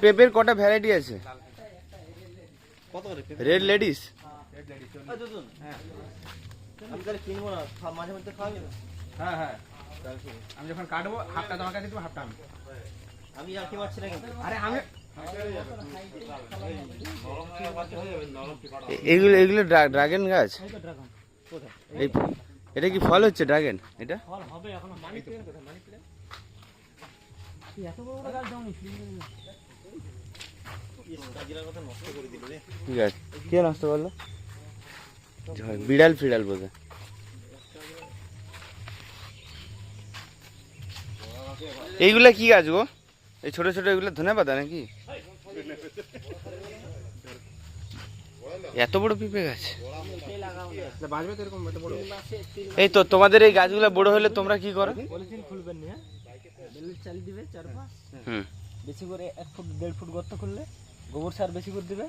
পেঁপের কটা ভ্যারাইটি আছে? কত করে রেড লেডিস? হ্যাঁ আমি তাহলে কিনবো না, মাঝে মধ্যে খাওয়াবি না? হ্যাঁ হ্যাঁ, আমি যখন কাটবো হাফটা তোমার কাছে দেবো, হাফটা আমি আর কি পাচ্ছি না কিন্তু। আরে আমি এগুলো ড্রাগন গাছ? এই এটা কি ফল হচ্ছে ড্রাগন? এটা ফল হবে এখনো। মানি প্ল্যান্ট কোথায়? মানি প্ল্যান্ট এত বড় বড় গাছ দাওনি? কাজিরার কথা নষ্ট করে দিল রে। ঠিক আছে, কে নষ্ট করলো? বিড়াল ফিড়াল বোধহয়। এইগুলা কি গাছ গো? এই ছোট ছোট এগুলো ধনেপাতা নাকি? এত বড় পিঁপে গাছ? বাজবে তো এরকম এত বড়। এই তো তোমাদের এই গাছগুলো বড় হলে তোমরা কি করো? পলিথিন খুলবেন না, বেলের চাল দিবে 4-5, হুম, বেশি করে 1 ফুট 1.5 ফুট গর্ত করলে গোবর সার বেশি করে দিবে,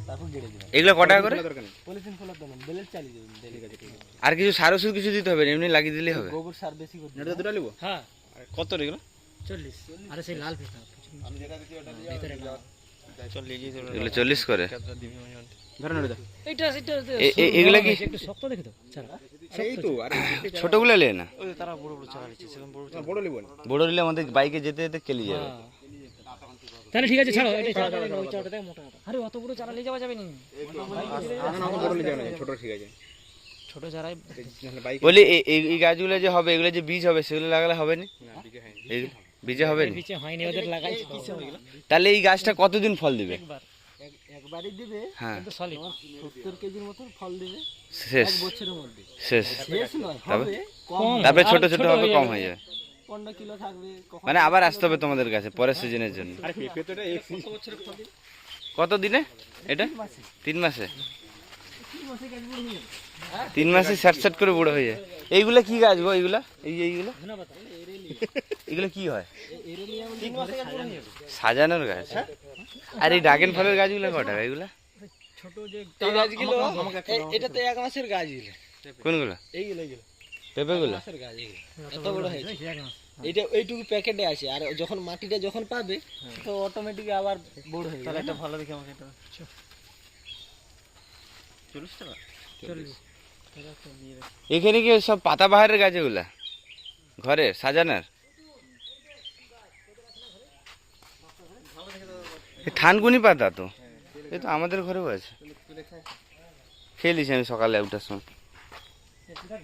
তারপর গেড়ে দিবে। এগুলো কত টাকা করে? পলিথিন খোলা দেবেন, বেলের চাল দিবেন, বেলের গাছে ঠিক আছে। আর কিছু সার ওষুধ কিছু দিতে হবে না, এমনি লাগিয়ে দিলেই হবে? গোবর সার বেশি করে দিবেন। এটা দুটো নিব। হ্যাঁ কত এগুলো? 40। আরে সেই লাল পিঠা আমি যেটা দিছি ওটা দিয়ে ভিতরে না। চল লিয়ে যাও। এগুলো 40 করে? ধরে নেড়ে দাও। এইটা এগুলা কি একটু শক্ত দেখে দাও। চালা এই তো আরে ছোটগুলো লে না? ওই তারা বড় বড় চালা দিচ্ছে, সেরকম বড় বড় নিব না। বড় নিলে আমাদের বাইকে যেতে যেতে কেলি যাবে। তাহলে ঠিক আছে ছাড়ো, এটা ছাড়ো, ওই চালাটা মোটা মোটা। আরে অত বড় চালা নিয়ে যাওয়া যাবে না। না বড় নিয়ে যাও না, ছোট ঠিক আছে। ছোট চারাই বাইক বলি এই গাছগুলো যে হবে, এগুলো যে বীজ হবে সেগুলো লাগালে হবে না? এই বীজে হবে না? নিচে হয়নি, ওদের লাগাইছে কিছু হলো। তাহলে এই গাছটা কতদিন ফল দিবে? একবারই দিবে, হ্যাঁ, কিন্তু সলিড 70 কেজির মতো ফল দিবে শেষ? 1 বছরের মধ্যে। শেষ? শেষ নয়, হবে কম, তারপরে ছোট ছোট হবে, কম হয়ে যাবে। 15 কিলো থাকবে। মানে আবার আসতে হবে তোমাদের কাছে পরের সিজনের জন্য। আরে পেঁপে তো এটা এক কত বছরের ফল দিবে? কত দিনে এটা? 3 মাসে? 3 মাসে গাছ বড় হয়ে যাবে। 3 মাসে স্যাট করে বড় হয়ে যায়। এইগুলা কি গাছ গো? এইগুলা এইগুলো ধন্যবাদ। এরেলিয়া, এগুলো কি হয়? এরেলিয়া 3 মাসে গাছ বড় হয়ে যাবে। সাজানোর গাছ? আর এই ড্রাগন ফলের গাছগুলো কত টাকা এগুলা? ছোট যে এই গাছগুলো, এটা তো 1 মাসের গাছ এগুলো। কোনগুলো? এইগুলো পেঁপেগুলো? মাসের গাছ এগুলো। এত বড় হয়েছে। এটা এইটুকু প্যাকেটে আছে, আর যখন মাটিটা যখন পাবে তো অটোমেটিক আবার বড় হয়ে যাবে। তাহলে এটা ভালো দেখে আমাকে এটা 40 টাকা। 40 এখানে কি সব পাতাবাহারের গাছ এগুলা? ঘরে সাজানোর? থানকুনি পাতা তো, এই তো আমাদের ঘরেও আছে। খেয়ে নিয়েছি আমি সকালে ওঠার সময়।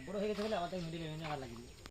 বড় হয়ে গেছে বলে আমাদের মিডিল ভেঙে আবার লাগিয়ে